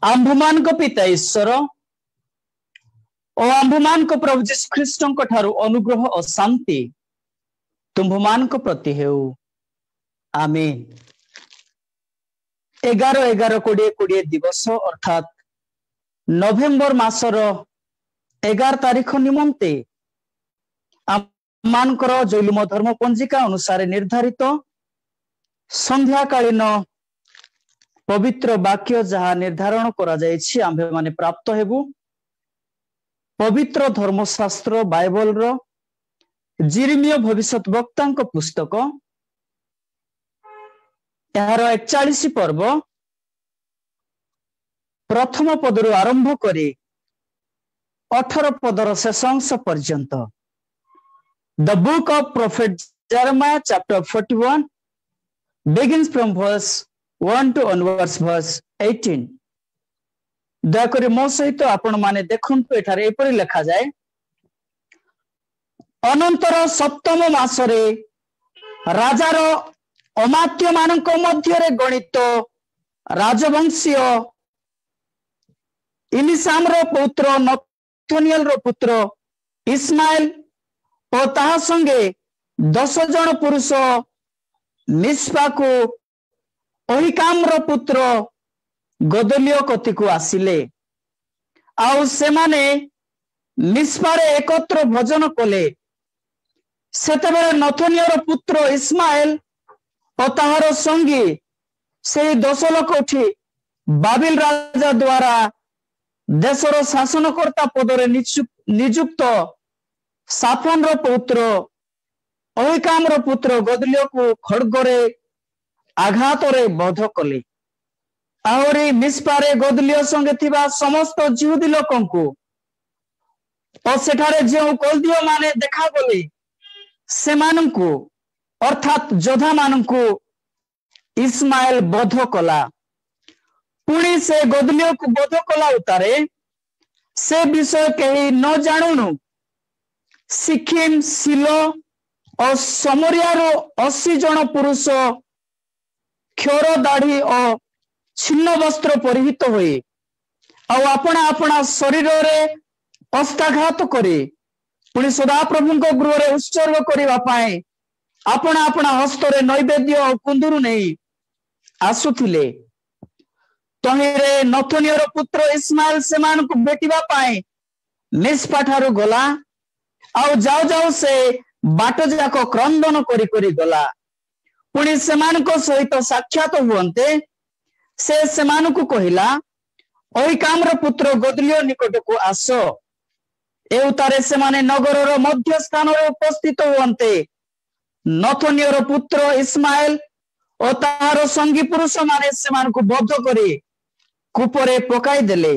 आंभमान को पिता ईश्वर और आंभमान को प्रभु जीसु ख्रीष्ट ठारू अनुग्रह और शांति तुम्भमान को प्रति हेउ आमीन। 11-11-20-20 दिवस अर्थात नवेम्बर मासर 11 तारीख निमंते आमानकर जैलुम धर्म पंजिका अनुसार निर्धारित संध्याकालीन पवित्र वाक्य जहाँ निर्धारण करा जायछि आम्भे माने प्राप्त हेबु पवित्र धर्मशास्त्र बाइबल रो जिरिमिया भविष्यत वक्तांक पुस्तक यार 41 पर्व प्रथम पदरु आरंभ करी 18 पदर शेष अंश पर्यंत the book of prophet Jeremiah chapter 41 begins from verse 1 to onwards verse 18। दयाकोरी मो सहित आपण माने देखंतु एठारे एपरि लिखा जाए अनंतर सप्तम मासरे राजार अमात्य मानक मध्यरे गणित राजवंशीय इलिसाम रो पुत्र नथनिएल रो पुत्र इस्माइल और ताहा संगे 10 जन पुरुष मिस्पा को अहिकाम रो पुत्र गदलियो कति को आसिले आउ से माने मिस्पारे एकत्र भोजन कले सेतेबेले नथनियर पुत्र इस्माइल और ताहार संगी से 10 लोक उठी बाबिल राजा द्वारा देशर शासनकर्ता पदरे नियुक्त साफन रो पुत्र अहिकाम रो पुत्र गदलियो को खड़गरे आघात रे बध कले आहरी मिस्पारे गदलियो संगे थिबा समस्त जिहुदी लोकंकु और सेठारे जे कलदियो माने देखा गले सेमानंकु अर्थात जोधा मानंकु इस्माइल बध कला पुणी से गदलियो को बध कला उतारे से विषय कही न जानुनु सिक्किम सिलो और समरियारो 80 जन पुरुष क्षोर दाढ़ी और छिन्न वस्त्र परिहित हुए और अपना अपना शरीर रे अस्ताघात करे पुणी सदा प्रभु गृह रे उत्सर्ग करबा पाए अपना अपना हस्त रे नैवेद्य और कुंदुरु नहीं आसुथिले तहिरे नथनियर पुत्र इस्माइल सेमान को बेटिबा पाए मिस्पा ठारू गला आउ जाओ जाओ से बाट जाक क्रंदन करी करी गला पुणी सेमान को सहित साक्षात हुअन्ते से सेमान को कहिला अहिकाम रो पुत्र गदलियो निकट को आस एउतारे सेमाने नगर रो मध्य स्थान रे उपस्थित हुअन्ते नथनियर पुत्र इस्माइल और तार संगी पुरुष माने सेमान को बद्ध करी कूपरे पकाई देले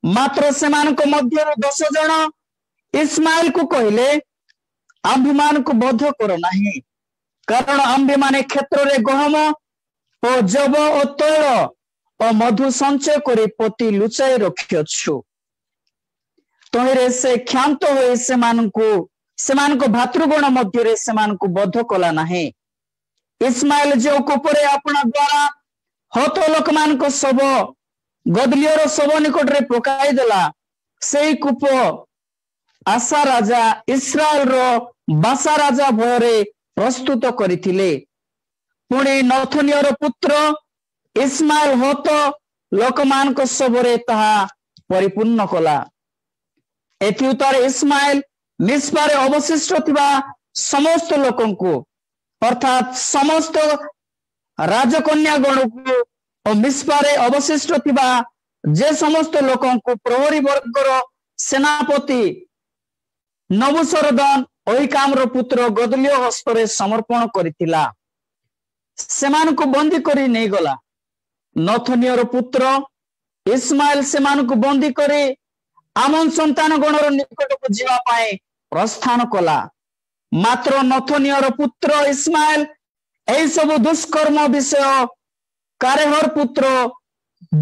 मात्र सेमान को मध्य 10 जन इस्माइल को कहिले आंभमान को बद्ध करो नहीं कारण आंबे माने क्षेत्र रे गहम और जब और तैल और मधु संचय करे पति लुचाई रखियछु तहिरे से क्षांत होई सेमान को भातृगण मध्य रे सेमान को बद्ध कला नहीं इस्माइल जो कूपरे अपना द्वारा हत लोक मान को सब गदलियर सब निकट रे पकाई देला सेई कूप आशा राजा इस्राएल रो बासा राजा भୟରେ प्रस्तुत करिथिले पुणी नथनियर पुत्र इस्माइल हत लोकमान को सबरे ताहा परिपूर्ण कला एथि उतारे इस्माइल मिस्पारे अवशिष्ट थिबा समस्त लोकंकु अर्थात समस्त राजकन्या गण को और मिस्पारे अवशिष्ट थिबा जे समस्त लोकंकु प्रहरी वर्गर सेनापति नबुसरदान अहिकाम रो पुत्र गदलियो हस्तरे समर्पण करितिला सेमान को बंदी करी नहीं गला नथनियर पुत्र इस्माइल सेमान को बंदी करी आमन संतान गणर निकट को जीवा पाए प्रस्थान कला मात्र नथनियर पुत्र इस्माइल एई सब दुष्कर्म विषय कारेहर पुत्र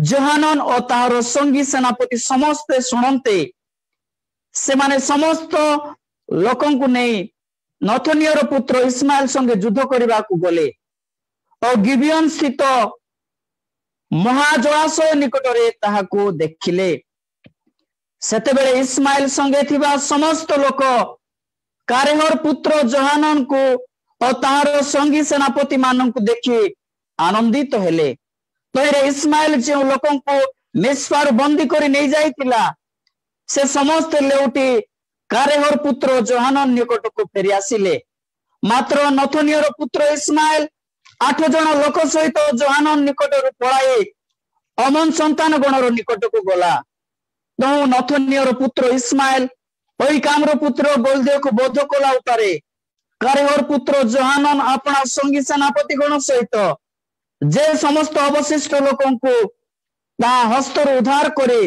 जोहानन और ताहार संगी सेनापति समस्त सुनते से माने समस्त लोकन को नहीं नथनियर पुत्र इस्माइल संगे युद्ध करने को गले और गिबियन स्थित महाजलाशय निकटरे ताहाकू देखिले। सेतेबेले इस्माइल संगे थिबा समस्त लोक कारेहर पुत्र जोहानन को और ताहार संगी सेनापति मानन को देखि आनंदित हेले। तोरे इस्माइल जो लोकन को मिस्पार बंदी करी नहीं जाइतिला से समस्त लेउटी कारेहर पुत्र जोहानन निकट को फेरी आसिले। मात्र नथनियर पुत्र इस्माइल 8 जन लोक सहित जोहानन निकट पलाई अमन संतान गणर निकट को गला। तो नथनियर पुत्र इस्माइल ओई कामर पुत्र गोलदेव को बोध कला उतारे कारेहर पुत्र जोहानन अपना संगी सेनापति गण सहित जे समस्त अवशिष्ट लोकन को ता हस्तर उद्धार करे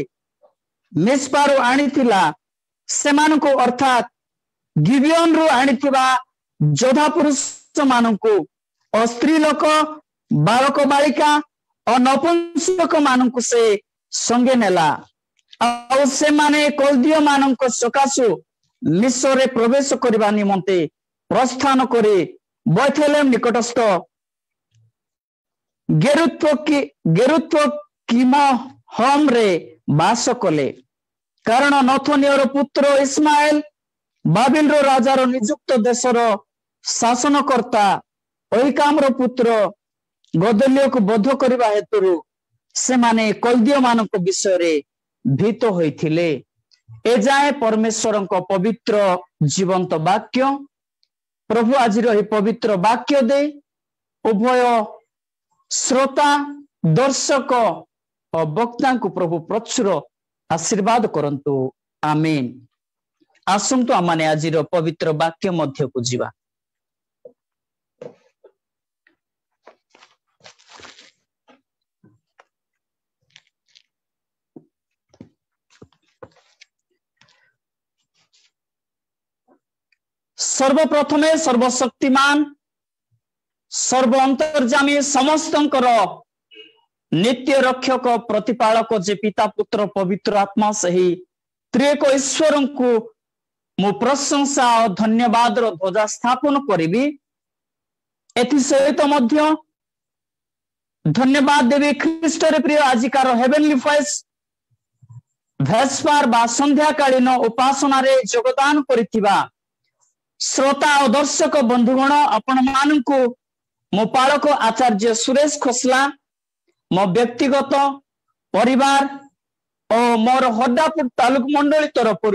मिस्पारु आनिथिला सेमान को अर्थात गिबियन रु आनिथिबा जोधा पुरुष मान को और स्त्री लोक बालक बालिका और नपुंसक मान को से संगे नेला। और से माने कल्दीय मान को सकाशु मिस्र रे प्रवेश करबा निमंते प्रस्थान करे बैथलेम निकटस्थ गेरुत्व किमा हम रे बास कले। कारण नथनियर पुत्र इस्माइल बाबिल रो राजार नियुक्त देशर शासनकर्ता ओइकामर पुत्र गदल्य को बोध करबा हेतुरु से माने कल्दीय मान को विषय रे भीत होइथिले। ए जाए परमेश्वर को पवित्र जीवंत वाक्य। प्रभु आज पवित्र वाक्य दे उभय श्रोता दर्शक और वक्ता को प्रभु प्रचुर आशीर्वाद करंतु। आमीन। आसंतु आमाने आज पवित्र वाक्य मध्य को जीवा। सर्वप्रथमे सर्वशक्तिमान सर्व अंतर्जामी समस्तंकर नित्य रक्षक प्रतिपालक जे पिता पुत्र पवित्र आत्मा सही त्रिएक ईश्वर को मु प्रशंसा और धन्यवाद रो ध्वजा स्थापन करी। एथि सहित मध्य धन्यवाद देवी ख्रीष्टर प्रिय आजिकार हेवेनली वॉइस भेस्पार बा संध्याकालीन उपासना रे योगदान करिथिबा श्रोता और दर्शक बंधुगण आपण मानकु मो पालक आचार्य सुरेश खोसला मो व्यक्तिगत परिवार और मोर हड्डापुर तालुक मंडली तरफ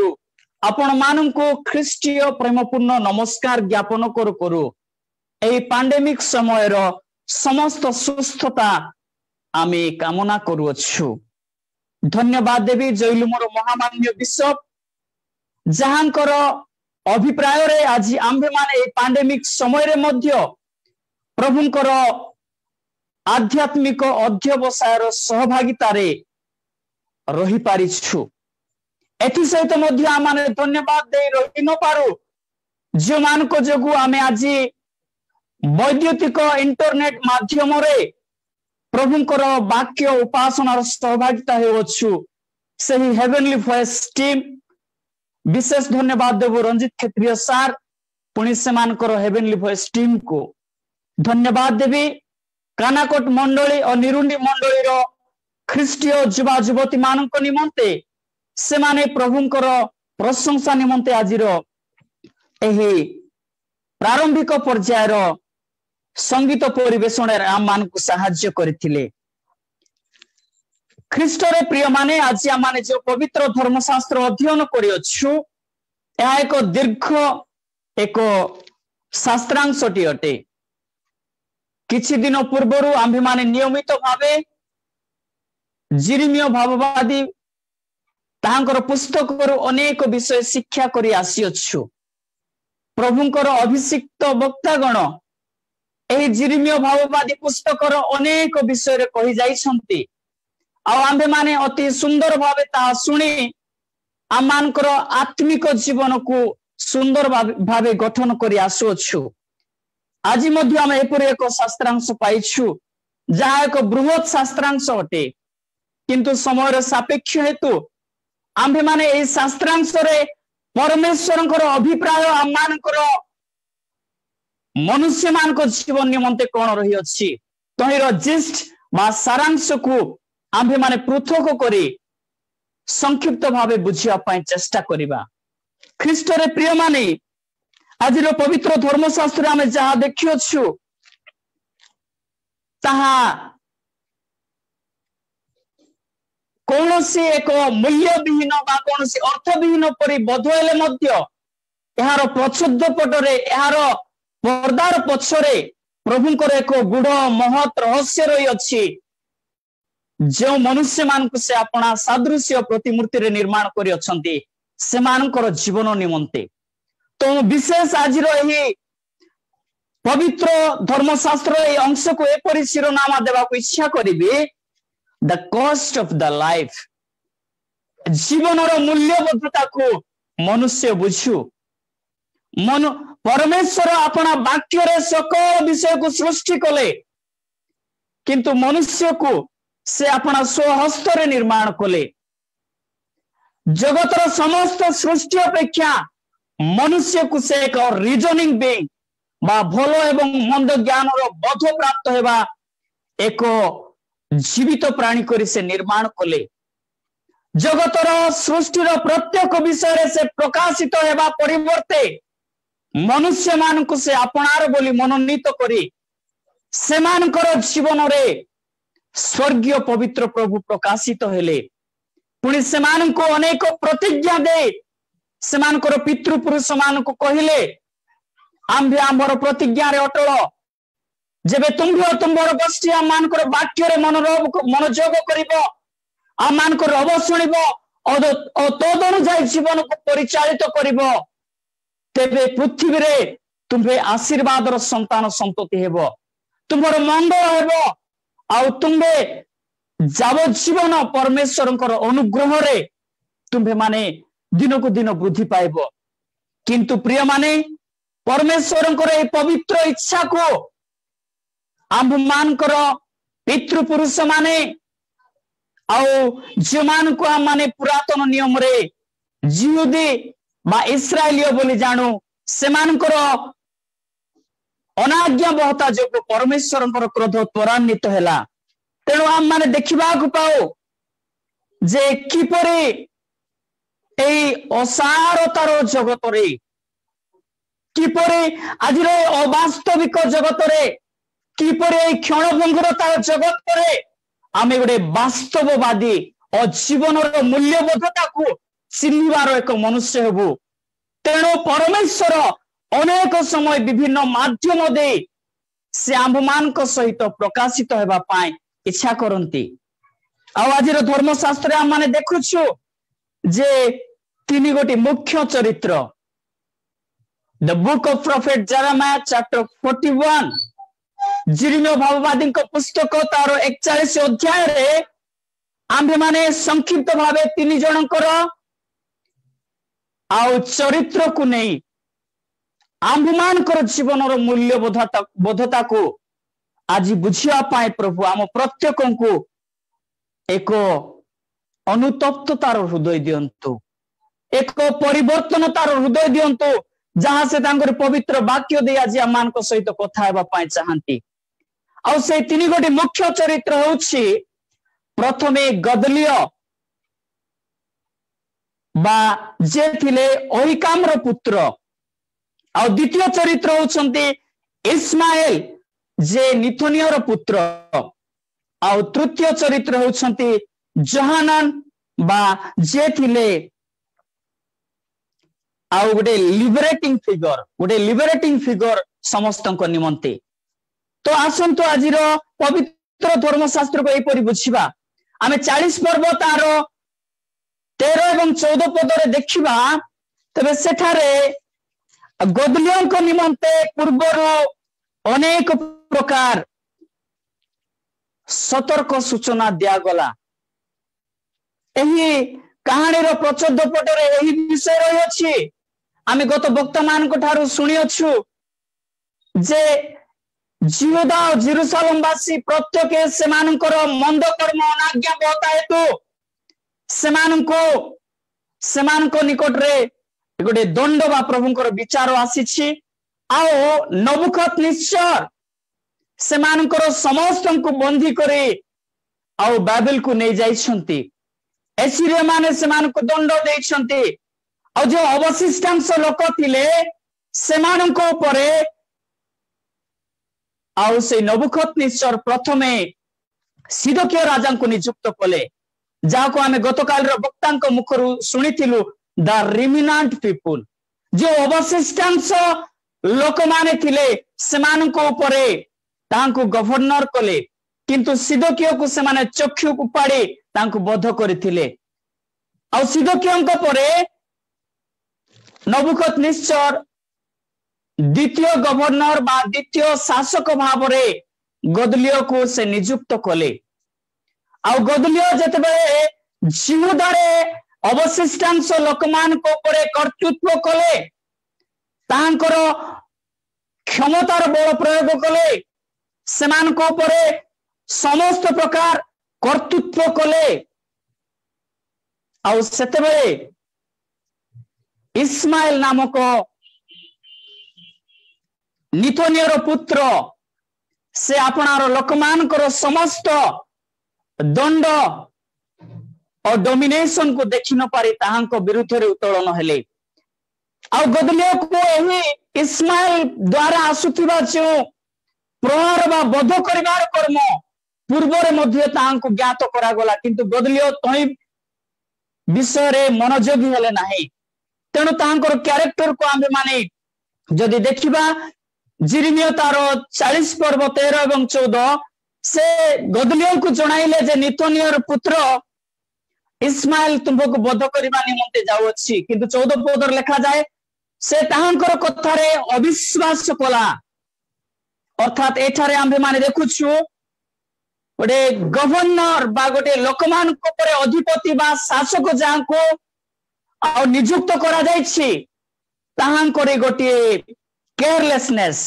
आपण मानकु ख्रीष्टीय प्रेमपूर्ण नमस्कार ज्ञापन करू करू एई पैंडेमिक समय रो समस्त सुस्थता आमे कामना करूछु। धन्यवाद देवी जैलु मोर महामान्य बिशप जहांकर अभिप्राय रे आज आंबे माने पैंडेमिक समय रे मध्य प्रभुंकर आध्यात्मिक अध्यवसायर सहभागिता रे रही पारिछु। एथि सहित मध्य आमाने धन्यवाद दे रही न पारू जो मान को जोगु आमे आज वैद्युतिक इंटरनेट माध्यम रे प्रभुंकर वाक्य उपासनार सहभागिता हेउछु। सही हेवेनली वॉइस टीम विशेष धन्यवाद देव रंजित क्षेत्रीय सार पुणी से मानकर हेवेनली वॉइस टीम को धन्यवाद देवी। कानाकोट मंडली और निरुंडी मंडली रो ख्रीष्टीय युवा युवती मान निमंते से माने प्रभुंकर प्रशंसा निमंते आज एही प्रारंभिक पर्यायर संगीत परिवेशन आम मान को साहाय्य करथिले। ख्रीष्टरे प्रिय माने आज आमाने जो पवित्र धर्मशास्त्र अध्ययन करियछु यह एक दीर्घ एक शास्त्रांशटी अटे। किछि दिन पूर्वरु आम्भे माने नियमित भावे जिरिमिय भाववादी तांकर पुस्तकरु अनेक विषय शिक्षा करी आसीअछु। प्रभुंकर अभिषिक्त वक्तागण एही जिरिमिय भाववादी पुस्तकर अनेक विषय रे कहि जाइछन्ति। आम्भे माने अति सुंदर भावे ता सुनी आमानकर आत्मिक जीवन को सुंदर भावे गठन करी आसुअछु। आज मध्य आम एपरि एक शास्त्रांश पाइछु जहा एक बृहत शास्त्रांश अटे किंतु समय सापेक्ष हेतु आम्भे माने एही शास्त्रांश रे परमेश्वरंकर अभिप्राय आमानकर मनुष्य मान को जीवन निमंते कोन रही अछि तहिर जिस्ट बा सारांश को आम्भे माने पृथक करी संक्षिप्त भावे बुझिया पाए चेष्टा करिबा। ख्रीष्ट रे प्रिय माने आज पवित्र धर्मशास्त्र आम जहाँ देखिछु ताहा कौन सी एक मूल्य विहीन बा कौन सी अर्थ विहीन परि बोध हेले मध्य यार प्रच्छद पटरे यार पर्दार पछरे प्रभुंकर एक गुढ़ महत रहस्य रही अछि जो मनुष्य मानक से अपना सादृश्य प्रतिमूर्ति रे निर्माण करी अछंती से मानकर जीवन निमंते। तो विशेष आज पवित्र धर्मशास्त्र ए अंश को एपरि शिरोनामा देवा को इच्छा करिबे the cost of the life. जीवन मूल्यबद्धता को मनुष्य बुझु मन परमेश्वर अपना वाक्य रे सकल विषय को सृष्टि कले किंतु मनुष्य को से अपना स्वहस्त रे निर्माण कले। जगतर समस्त सृष्टि अपेक्षा मनुष्य को से एक रीजनिंग बीइंग बा भलो एवं मंद ज्ञान बोध प्राप्त हेबा एक जीवित प्राणी करी से निर्माण कले। जगतर सृष्टिर प्रत्येक विषय से प्रकाशित हेबा परिवर्ते मनुष्य मानक से अपनार बोली मनोनीत करी सेमानकर जीवन रे स्वर्गीय पवित्र प्रभु प्रकाशित हेले। पुणी सेमानको अनेक प्रतिज्ञा दे सेमानकर पितृपुरुष मानक कहिले आम्भे आम्भर प्रतिज्ञा रे अटल जेबे तुम्भे तुम्भर गोष्ठी आम मानकर वाक्य रे मनोयोग करिबो आम मानकर रब सुनिबो तद अनुसार जीवन को परिचालित करिबो तेबे पृथ्वी रे तुम्भे आशीर्वादर संतान संतति हेबो तुम्भर मंगल हेबो आ तुम्भे जावजीवन परमेश्वरंकर अनुग्रह रे तुम्भे माने दिन को दिन वृद्धि पाइबो। किंतु प्रिय माने परमेश्वरंकर ए पवित्र इच्छा को आम्भ मानकर पितृपुरुष माने आउ जो मान को आम माने पुरातन नियम रे जिहुदी बा इस्राएलिय बोली जानू सेमानकर अनाज्ञा बहता जो परमेश्वरंकर क्रोध त्वरान्वित हैला। तेणु आम माने देखिबा को पाओ जे किपरि एई असारतार जगत रे किपरि आज अवास्तविक जगत रे किपरि क्षणभंगुरतार जगत रे आमे गोटे वास्तववादी और जीवनर मूल्यबोधता को चिन्हिबार एक मनुष्य हेबु। तेणु परमेश्वर अनेक समय विभिन्न माध्यम दे से आम्भ मानक सहित प्रकाशित हेबा पाए इच्छा करती। आज धर्मशास्त्र आम माने देखुछु जे तीन गोटी मुख्य चरित्र the book of profit Jeremiah chapter 41 जिरिमिया भाववादी पुस्तक तार 41 अध्याय रे आम्भे माने संक्षिप्त भावे तीन जनकर आउ चरित्र को नहीं आम्भ मानकर जीवनर मूल्यबोधता को आज बुझिया पाए प्रभु आम प्रत्येक को एक अनुतप्ततार हृदय दियंतु एक परिवर्तनतार हृदय दियंतु जहां से तांकर पवित्र वाक्य दे आज आम मानक सहित कथा हेबा पाए चाहंती। आ से तीन गोटी मुख्य चरित्र होछि प्रथमे गदलिय बा जे थिले अहिकामर पुत्र आ द्वितीय चरित्र होछंती इस्माएल जे निथनियर पुत्र आ तृतीय चरित्र होछंती जोहानान बा जे थिले आ गोटे लिबरेटिंग फिगर समस्तक निमंते। तो आसंतु आजिर पवित्र धर्मशास्त्र को एपरि बुझिबा आमे 40 पर्व तार 13 एवं 14 पदरे देखिबा तबे सेठारे गदलियंक निमंते पूर्वरु अनेक प्रकार सतर्क सूचना दिया गला। एही कहानीर प्रच्छद पटरे एही विषय रही अछि आमे गत वक्ता मानक ठारू सुनि अछु जे जिहुदा और जेरूशलेम वासी प्रत्येक सेमानकर मंद कर्म अनाज्ञा बहता हेतु सेमानको निकट रे गोटे दंड बा प्रभुंकर विचार आसीछि। आओ नबुकदनेस्सर सेमानकर समस्त को बंदी करे आउ बाबिल को नहीं जाइछंती एसीरिया माने सेमान को दंड देइछंती और जो अवशिष्टांश लोक थिले सेमानक उपरे आउ से नबुकदनेस्सर प्रथमे सिदकिया राजा को नियुक्त कले जाको आमे गतकाल वक्ता मुखरु सुनिथिलु द रिमिनांट पीपुल जो अवशिष्टांश लोक माने थिले सेमानक उपरे तांको गवर्नर कले किंतु सिदकिया को सेमाने चक्षु को पाड़ी तांको बध करथिले आ सिदकियाक परे नबुकदनेस्सर द्वितीय गवर्नर बा द्वितीय शासक भाव गदलियो को से नियुक्त कले आ गदलियो जेतेबेले जिहुदारे अवशिष्टांश लोक मान को परे कर्तृत्व कले तांकर क्षमतार बल प्रयोग कले सेमान को परे समस्त प्रकार कर्तृत्व कले आ सेतेबेले इस्माइल नामक नितनियर पुत्र से आपणार लोकमानकर समस्त दंड और डोमिनेशन को देखि न पारी ताहांको विरुद्ध रे उत्तोलन हेले आ गदलियो को एही इस्माइल द्वारा आसुथिबा जो प्रहार बा बध करिवार कर्म पूर्व रे मध्य ताहांको ज्ञात करा गला किंतु गदलियो तई विषय रे मनोयोगी हेले नाही तेणु ताहांकर कैरेक्टर को आमे माने जदि देखिबा जिरिमिया तार 40 पर्व 13 एवं 14 से गदलियो को जणाइले जे नितनियर पुत्र इस्माइल तुमको बध करबा निमंते जाउ अछि किंतु 14 पदर लिखा जाए से ताहांकर कथारे अविश्वास कला अर्थात एठारे आम्भे माने देखुछु गोटे गवर्नर बा गोटे लोकमान को परे अधिपति बा शासक जाको आ नियुक्त करा जाइछि ताहांकर गोटे केयरलेसनेस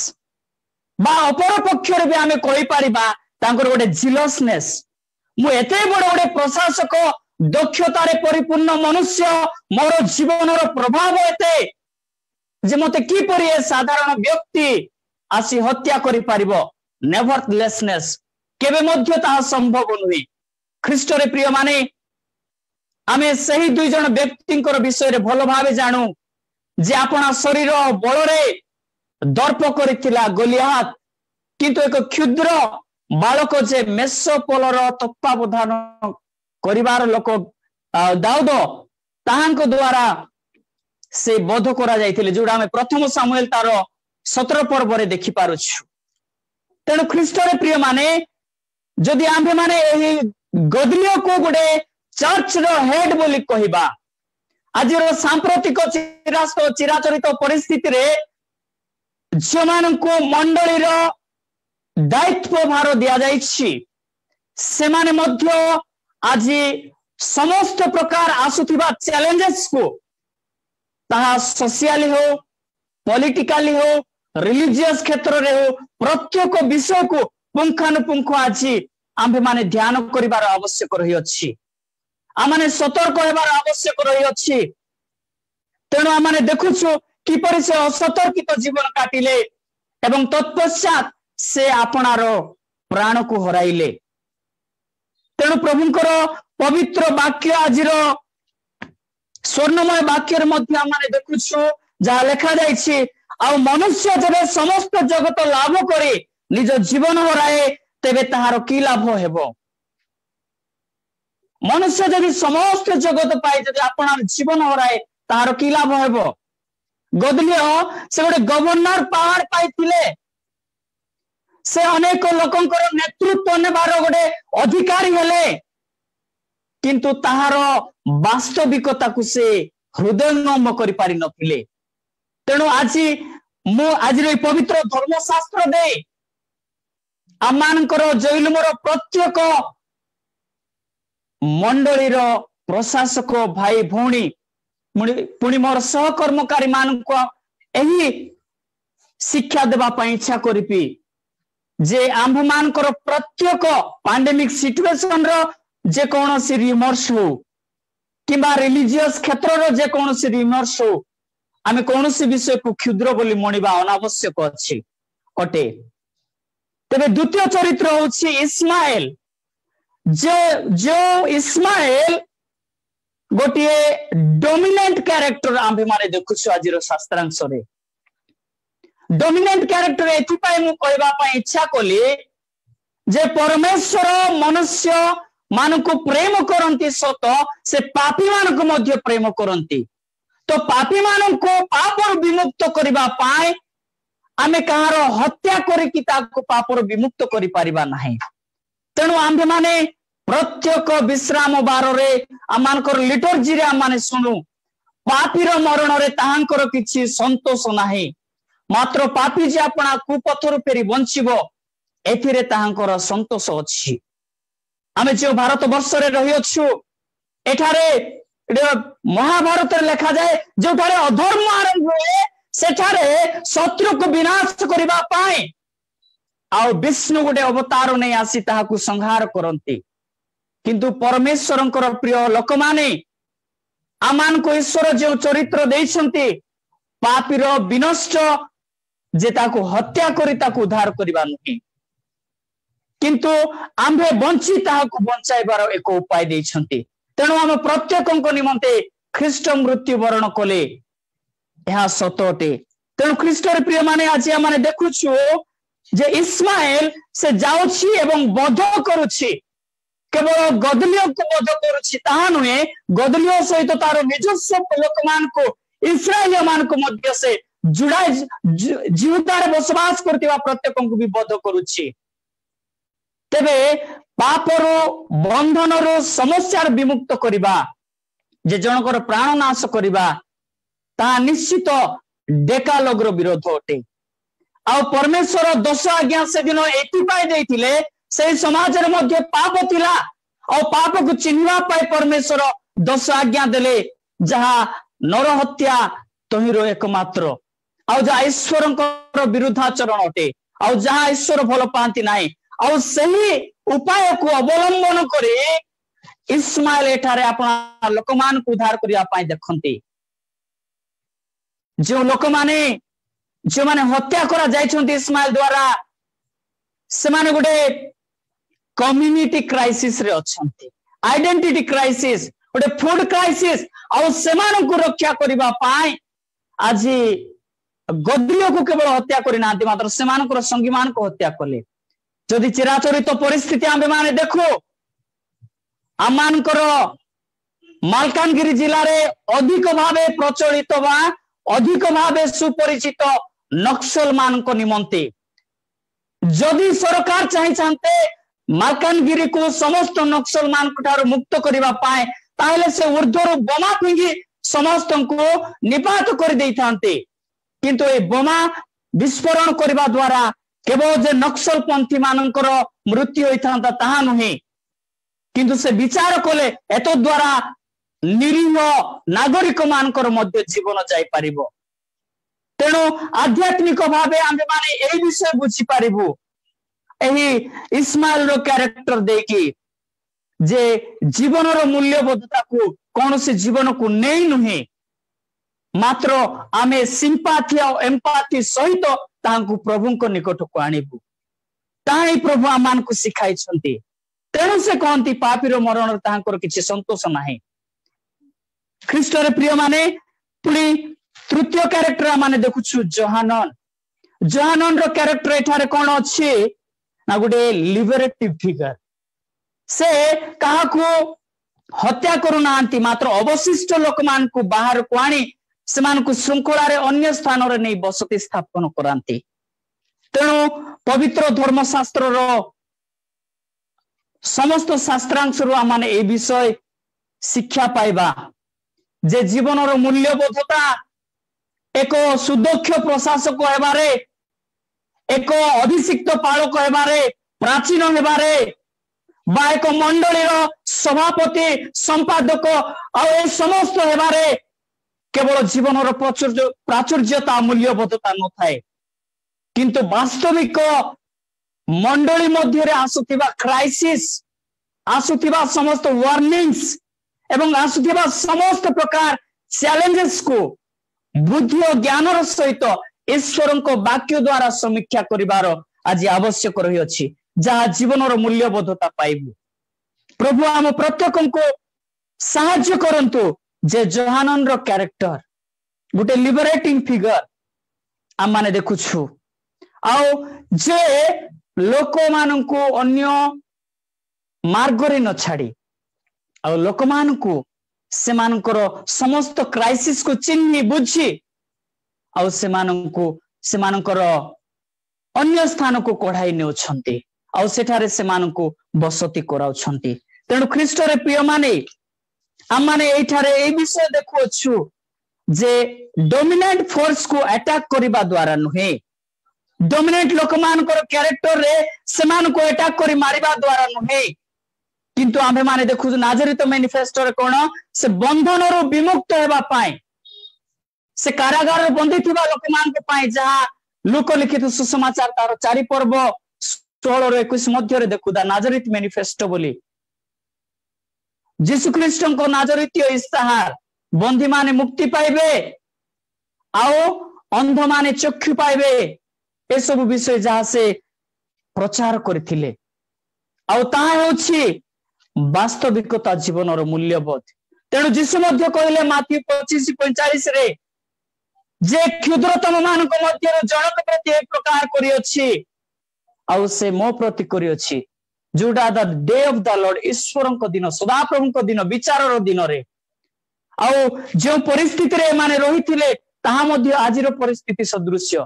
बा अपर पक्ष रे भी आमे कहि परिबा तांकर गोटे जिलसनेस मु एते बड़ गोटे प्रशासक दक्षतारे परिपूर्ण मनुष्य मोर जीवनर प्रभाव एते जे मते की परि साधारण व्यक्ति आसी हत्या करि परिबो नेवरलेसनेस केबे मध्य ता संभव नहुई ख्रीष्ट रे प्रिय माने आमे सही दुई जन व्यक्तिंकर विषय रे भलो भावे जानू जे आपना शरीर बल रे दर्प करिथिला गोलियात किंतु एक क्षुद्र बालक जे मेसोपोलर तत्वावधान करिवार लोक दाऊद ताहांको द्वारा से बोध करा जाइथिले जोडा हमें प्रथम सामुएल तार 17 पर्व रे देखि पारुछु तेणु ख्रीष्ट रे प्रिय माने जदि आम्भे माने एही गदलियो को गोटे चर्च रो हेड बोली कहिबा आज रो सांप्रतिक चिराचरित परिस्थिति रे जमान को मंडली रो दायित्व भार दिया जाइछि से माने मध्य आज समस्त प्रकार आसुथिबा चैलेंजेस को ताहा सोशियली हो पॉलिटिकली हो रिलीजियस क्षेत्र रे हो प्रत्येक विषय को पुंखानुपुंख आज आम्भे माने ध्यान करिवार आवश्यक रही अछि आमाने सतर्क हेबार आवश्यक रही अछि तेणु आमाने देखुछु किपरि से असतर्कित जीवन काटिले एवं तत्पश्चात से आपणार प्राण को हराइले तेणु प्रभुंकर पवित्र वाक्य आजिर स्वर्णमय वाक्य मध्य आमाने देखुछु जहाँ लिखा जाइछि आ मनुष्य जबे समस्त जगत लाभ करे निज जीवन हराए तेबे ताहार की लाभ हेबो मनुष्य जदि समस्त जगत पाए जदि आपणार जीवन हराए ताहार की लाभ हेबो गदलियो से गोटे गवर्नर पावर पाइथिले से अनेक लोकंकर नेतृत्व नेबार गोटे अधिकारी हेले किंतु ताहार वास्तविकता को से हृदयंगम करि पारि नथिले तेणु आज पवित्र धर्मशास्त्र दे आमानकर जैलुमर प्रत्येक मंडलीर प्रशासक भाई भौणी पुणी मोर सहकर्मकारी मान एही शिक्षा देवा इच्छा करी जे आंभ मानकर प्रत्येक पैंडेमिक सिचुएशन रो जे कौन सी रिमर्स हो किंबा रिलीजियस क्षेत्र रो जे कौन सी रिमर्स हो आमे कौन सी विषय को क्षुद्र बोली मणिबा अनावश्यक अछि अटे तेबे द्वितीय चरित्र होछि इस्माएल। जो इस्माएल गोटे डोमिनेंट कैरेक्टर आम्भे माने देखुछु आजिर शास्त्रांश रे। डोमिनेंट कैरेक्टर एथिपाई मु कहबा पई इच्छा कोली जे परमेश्वर मनुष्य मानको प्रेम करंती सत से पापी मानको मध्य प्रेम करंती। तो पापी मानको पापर विमुक्त करबा पाए आमे कहार हत्या करिकि ताको पापर विमुक्त करि परिबा नाही। तेणु आम्भे माने प्रत्येक विश्राम बार रे आमानकर लिटर्जी रे आमाने सुनु पापीर मरण रे ताहांकर किछि संतोष नाही, मात्र पापी जे अपना कुपथर फेरी बंचिबो एथिरे ताहांकर संतोष अछि। आमे जो भारत वर्ष रे रहि अछु एठारे महाभारत रे लिखा जाए जोठारे अधर्म आरंभ हुए सेठारे शत्रु को विनाश करिबा पाए आ विष्णु गोटे अवतार नहीं आसी ताहाकू संहार करंती। किंतु परमेश्वरंकर प्रिय लोक माने आमान को ईश्वर जो चरित्र देइछंती पापीर विनष्ट जे ताकू हत्या करी ताकू उद्धार करिबा नहीं, किंतु आम्भे बंची ताहाकू बंचाइबार एक उपाय देइछंती। तेणु आम प्रत्येकଙ୍କ निमंते ख्रीष्ट मृत्यु वरण कले यह सत अटे। तेणु ख्रीष्टर प्रिय माने आज आम देखुछु जे इस्माएल से जाउछि एवं वध करुछि। केवल गदलियो को वध करुछि ताहा नुहे, गदलियो सहित तार निजस्व लोक मान को इस्राएल मान को मध्य से जुड़ा जीवदार बसवास करथिबा प्रत्येकଙ୍କୁ भी वध करुछि। तेबे पापर बंधन रो समस्या विमुक्त करिबा जे जनकर प्राण नाश करिबा ता निश्चित डेकालोग्र विरोध अटे। आ परमेश्वर 10 आज्ञा से दिन एतिपाई देइथिले से समाज रे मध्य पाप थिला और पाप को चिन्हवा पाए परमेश्वर 10 आज्ञा देले जहा नर हत्या तहिरो एकमात्र आ जहा ईश्वरंकर विरुद्धाचरण अटे आ जहा ईश्वर भल पांती नाही और सही उपाय को अवलंबन करे इस्माएल एठारे अपना लोक मान को उद्धार करिया पाए देखंती। जो लोक माने जो माने हत्या करा जाइछंती इस्माएल द्वारा से माने गोटे कम्युनिटी क्राइसिस रे अछंती, आइडेंटिटी क्राइसिस, गोटे फूड क्राइसिस और सेमान को रक्षा करिबा पाए आज गदलियो को केवल हत्या करि नांती मात्र सेमान को संगी मान को हत्या कले। जदि चिराचरित परिस्थिति आमे माने देखो आमानकर मालकानगिरी जिल्ला रे अधिक भावे प्रचलित बा अधिक भावे सुपरिचित नक्सल मान को निमंते जदि सरकार चाहे चाहते मालकानगिरी को समस्त नक्सल मान ठार मुक्त करिबा पाए ताहले से ऊर्ध्वर बोमा फिंगी समस्त को निपात कर देई थांते। किंतु ए बोमा विस्फोरण करिबा द्वारा केवल जे नक्सल पंथी मानकर मृत्यु होइथांता ताहा नुहे, किंतु से विचार कले एत द्वारा निरीह नागरिक मानकर मध्य जीवन जाई पारिबो। तेणु आध्यात्मिक भावे आमे माने एही विषय बुझी पारिबु एही इस्माएल रो कैरेक्टर देखि जे जीवन रो मूल्यबोधता को कौन से जीवन को नहीं नुहे, मात्र आमे सिंपाथी और एम्पाथी सहित तांकु प्रभु को निकट को आनिबु ताही प्रभु आमान को सिखाई छंती। तेणु से कहती पापीर मरण तांकर किछि संतोष नाही। ख्रीष्ट रे प्रिय माने पुणी तृतीय कैरेक्टर माने देखुछु जोहानन रो कैरेक्टर एठारे कोन अछि ना गोटे लिबरेटिव फिगर। से कहा को हत्या करू नांती मात्र अवशिष्ट लोक मान को बाहर को आनी सेमान को श्रृंखला रे अन्य स्थान रे नै बसति स्थापन करांती। तेणु पवित्र धर्मशास्त्र रो समस्त शास्त्रांश रो माने ए विषय शिक्षा पाइबा जे जीवन रो मूल्यबोधता एक सुदक्ष प्रशासक हेबारे एक अभिषिक्त पालक हेबारे प्राचीन हेबारे बा एक मंडली सभापति संपादक आ समस्त हेबारे केवल जीवन प्राचुर्यता मूल्यबोधता न थाए, किंतु वास्तविक मंडली मध्य आसुथिबा क्राइसिस आसुथिबा समस्त वार्निंग्स एवं आसुथिबा समस्त प्रकार चैलेंजेस को बुद्धि और ज्ञान सहित ईश्वर को वाक्य द्वारा समीक्षा करिवार आज आवश्यक रही अछि जहाँ जीवन मूल्यबोधता पाइबु। प्रभु आम प्रत्येक को साहाय्य करंतु जे जोहानन रो कैरेक्टर गोटे लिबरेटिंग फिगर आम माने देखुछु आउ जे लोक माननकु अन्य मार्ग रे न छाड़ी आउ लोक माननकु से मानकर समस्त क्राइसिस को चिन्हि बुझी आउ से मानकर अन्य स्थान को कढ़ाई नेउछंती आउ सेठारे से माननकु बसती कराउछंती। तेणु ख्रीष्ट रे प्रिय माने आम माने एठारे ए विषय देखुछु जे डोमिनेंट फोर्स को अटैक करिबा द्वारा नुहे, डोमिनेंट लोक मानकर कैरेक्टर रे से मानको अटैक करि मारिबा द्वारा नुहे, किंतु आमे माने देखु नाजरित मैनिफेस्टो रे कोन से बंधन रो विमुक्त हेबा पाए से कारागार रे बंदी थिबा लोक मान के पाए जहां लोक लिखित सुसमाचार तार 4 पर्व 16 रो 21 मध्य रे देखुदा नाजरित मैनिफेस्टो बोली यीशु ख्रीष्ट को नाजरित इस्ताहार बंदी माने मुक्ति पाइबे आओ अंध माने चक्षु पाइबे ए सब विषय जहां से प्रचार करथिले आउ ताहा होछि वास्तविकता जीवन रो मूल्यबोध। तेणु यीशु मध्य कहले माथी 25:45 रे जे क्षुद्रतम मान को मध्य जनक प्रति एक प्रकार करी अछि आउ से मो प्रति करी अछि जोडा the day of the Lord Eswaran को दिन सदा प्रभु को दिन विचार रो दिन रे आउ जो परिस्थिति रे माने रहिथिले ताहा मध्य आजिरो परिस्थिति सदृश्य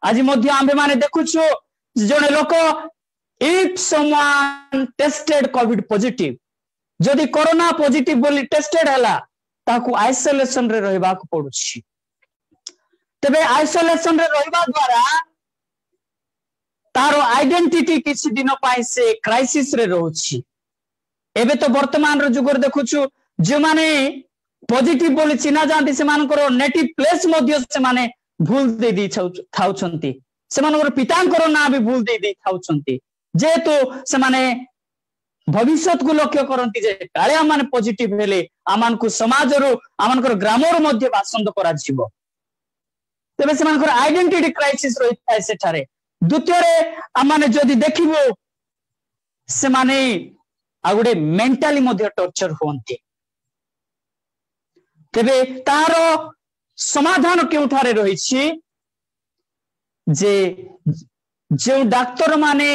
आज मध्य आम्भे माने देखुछु जने लोक if someone tested Covid positive जदि कोरोना पॉजिटिव बोली टेस्टेड हला ताकू आइसोलेशन रे रहबा को पडुछि। तबे आइसोलेशन रे रहबा द्वारा तारो आइडेंटिटी किछि दिन पाइ से क्राइसिस रे रहउछि। एबे तो वर्तमान रो जुगर देखुछु जे माने पॉजिटिव बोली चिना जानती से मानकर नेटिव प्लेस मध्य से माने भूल दे दी थाउछंती से मानकर पितांकर ना भी भूल दे दी थाउछंती जेहेतु से माने भविष्य को लक्ष्य करती जे काले आम पॉजिटिव हेले आमान को समाज रो आमानकर ग्राम रो मध्य बासंद करा जीवो तबे से मानकर आइडेंटिटी क्राइसिस रही थाए सेठारे। द्वितीय रे आमाने जदि देखिबो से माने आ गुडे मेंटली मध्य टॉर्चर होंती तेबे तारो समाधान केउठारे रही छी जे जो डाक्टर माने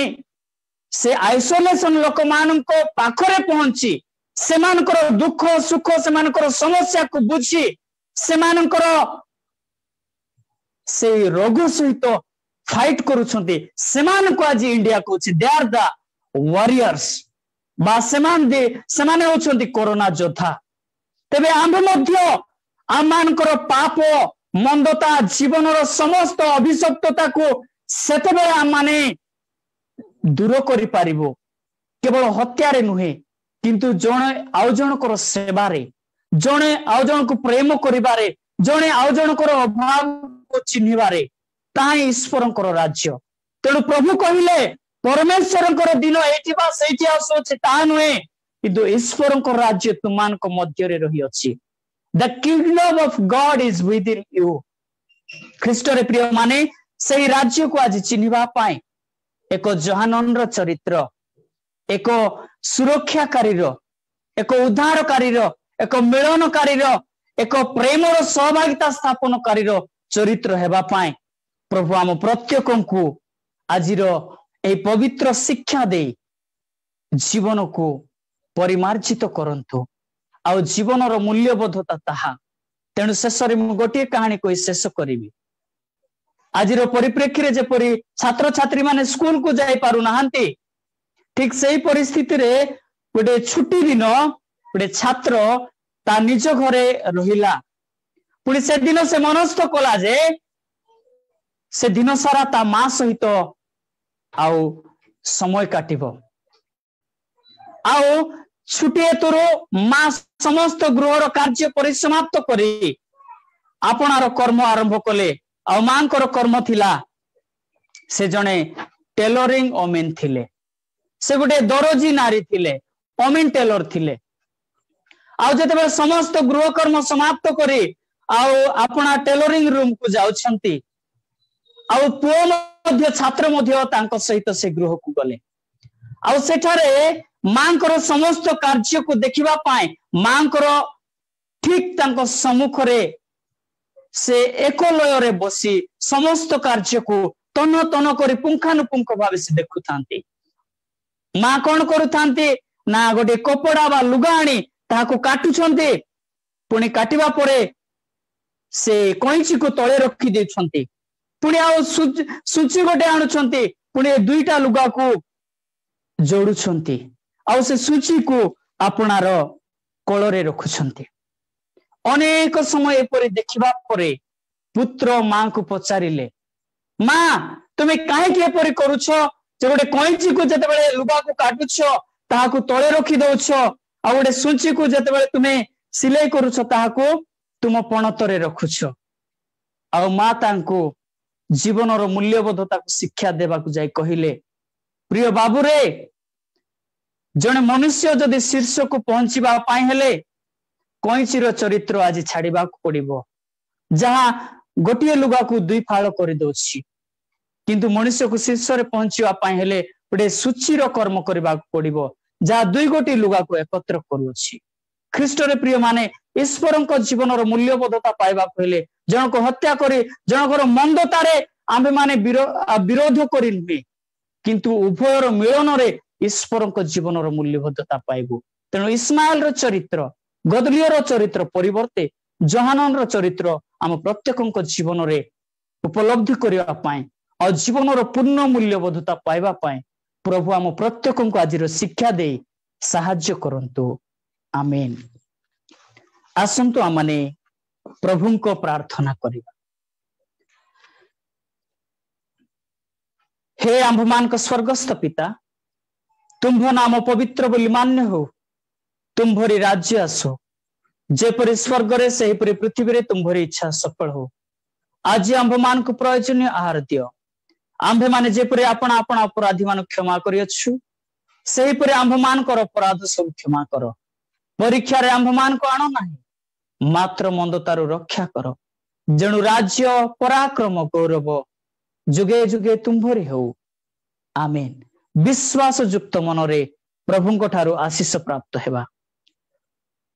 से आइसोलेशन लोक मान को पाखरे पहुंची से मानकर दुख सुख से मानकर समस्या को बुझी से मानकर से रोग सहित फाइट करूछंती से मान को आज इंडिया को दे आर द वॉरियर्स बा से माने होछंती कोरोना योद्धा। तेबे आम्भे मध्य आमानकर पाप मंदता जीवन रो समस्त अभिशप्तता को सेतबे आम माने दूर करि पारिबो केवल हत्या रे नुहे किंतु जणे आउ जनकर सेवारे जणे आउ जन को प्रेम करिबारे जणे आउ जनकर अभाव को चिन्हिबारे ताई ईश्वरंकर राज्य। तेणु प्रभु कहिले परमेश्वरंकर दिन एठिबा सेठी आसो छै ता नुहे किंतु ईश्वरंकर राज्य तुमानक मध्य रे रही अछि। The kingdom of God is with in you. ख्रीष्ट रे प्रिय माने सेही राज्य को आज चिन्हिबा पाए एक जोहानन रो चरित्र एक सुरक्षाकारी रो एक उद्धारकारी रो एक मिलनकारी रो एक प्रेम रो सहभागिता स्थापनकारी रो चरित्र हेबा पाए प्रभु आम प्रत्येक को आजिर ए पवित्र शिक्षा दे जीवन को परिमार्जित करंतु आउ जीवन रो मूल्यबोधता ताहा। तेणु शेष में गोटे कहानी कोई शेष करी आज परिप्रेक्षी रे जेपरी छात्र छात्री माने स्कूल को जाई पारु नाहंती ठीक सही परिस्थिति रे गोटे छुट्टी दिन गोटे छात्र ता निज घरे रहिला पुणी से दिन से मनस्थ कला जे से दिन सारा ता मां सहित आउ समय काटिबो आउ छुट्टी हेतुरु मां समस्त गृहर कार्य परिसमाप्त करी आपणार कर्म आरंभ कले आ मांकर कर्म थिला से जने टेलरिंग ओमेन थिले से गोटे दरोजी नारी थिले ओमेन टेलर थिले आ जते समस्त गृह कर्म समाप्त करी आ अपना टेलरिंग रूम को जाउछंती आ पुओ छात्र सहित से गृह को गले आउ सेठारे मांकर समस्त कार्य को देखिबा पाए मांकर ठीक तांको सम्मुख रे से एक लय रे बसी समस्त कार्य को तन तन करी पुंखानुपुंख भाव से देखु थांती मां कौन करू थांती ना गोटे कपड़ा बा लुगा आनी ताहाको काटुछंती पुणी काटिबा परे से कईची को तळे रखी देछंती पुणी आ सूची गोटे आणुछंती पुणी दुईटा लुगा को जोड़ुछंती आ से सूची को आपणार कोଳରେ रखुछंती अनेक समय एपरि देखिबा परे पुत्र मां को पचारिले मां तुमे काहे के एपरि करूछ जे गोटे कईची को जते बेले लुगा को काटुछ ताहाको तळे रखी दउछ आ गोटे सूची को जते बेले तुमे सिलाई करूछ ताहाको तुम पणतरे रखुछ आ मां तांको जीवनर मूल्यबोधता को शिक्षा देवा को जाई कहिले प्रिय बाबू रे जने मनुष्य जदि शीर्ष को पहुंचीबा पाई हेले कईचीर चरित्र आज छाड़ीबा को पड़िबो जहां गोटिए लुगा को दुई फाळ करि दोछि किंतु मनुष्य को शीर्ष रे पहुंचीबा पाई हेले गोटे सूचीर कर्म करबा को पड़िबो जहां दुई गोटी लुगा को एकत्र करूछि ख्रीष्ट रे प्रिय माने ईश्वरଙ୍କ जीवनर मूल्यबोधता पाइबा पहिले जनक हत्या करी जनकर मंदतारे आम्भे माने विरोध करी नुहे किंतु उभयर मिलन रे ईश्वरଙ୍କ जीवनर मूल्यबोधता पाइबो तेणु इस्माइल रो चरित्र गदलियर चरित्र परिवर्ते जोहानन रो चरित्र आम प्रत्येकଙ୍କ जीवन रे उपलब्धि करिया पाए और जीवनर पूर्ण मूल्यबोधता पाइबा पाए प्रभु आम प्रत्येकଙ୍କୁ आजिर शिक्षा दे साहाय्य करंतु आमेन आसंतु आमने प्रभु को प्रार्थना करिबा हे आंभमान को स्वर्गस्थ पिता तुम्भो नाम पवित्र बोली मान्य हो तुम्भरी राज्य आसो जेपरि स्वर्ग रे सेहीपरि पृथ्वी रे तुम्भरी इच्छा सफल हो आज आंभमान को प्रयोजनीय आहार दियो आंभे माने जेपरि आपण आपण अपराधी मान क्षमा करियछु सेहीपरि आंभमान को अपराध सब क्षमा करो परीक्षा रे आंभमान को आनो नाही मात्र मंदतारु रक्षा करो जणु राज्य पराक्रम गौरव जुगे जुगे तुम्भरी हो आमेन विश्वास युक्त मन रे प्रभु को ठारू आशीष प्राप्त हेबा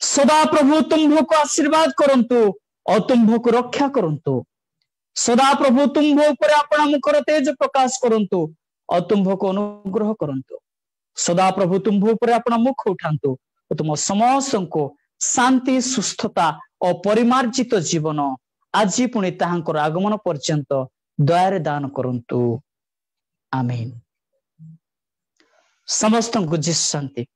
सदा प्रभु तुम्भ को आशीर्वाद करंतु और तुम्भ को रक्षा करंतु सदा प्रभु तुम्भ ऊपर अपना मुखर तेज प्रकाश करंतु और तुम्भ को अनुग्रह करंतु सदा प्रभु तुम्भ ऊपर अपना मुख उठांतु और तुम समस्त को शांति सुस्थता और परिमार्जित जीवन आज पुणी ताहांकर आगमन पर्यंत दयारे दान करंतु आमीन समस्त को जिस शांति।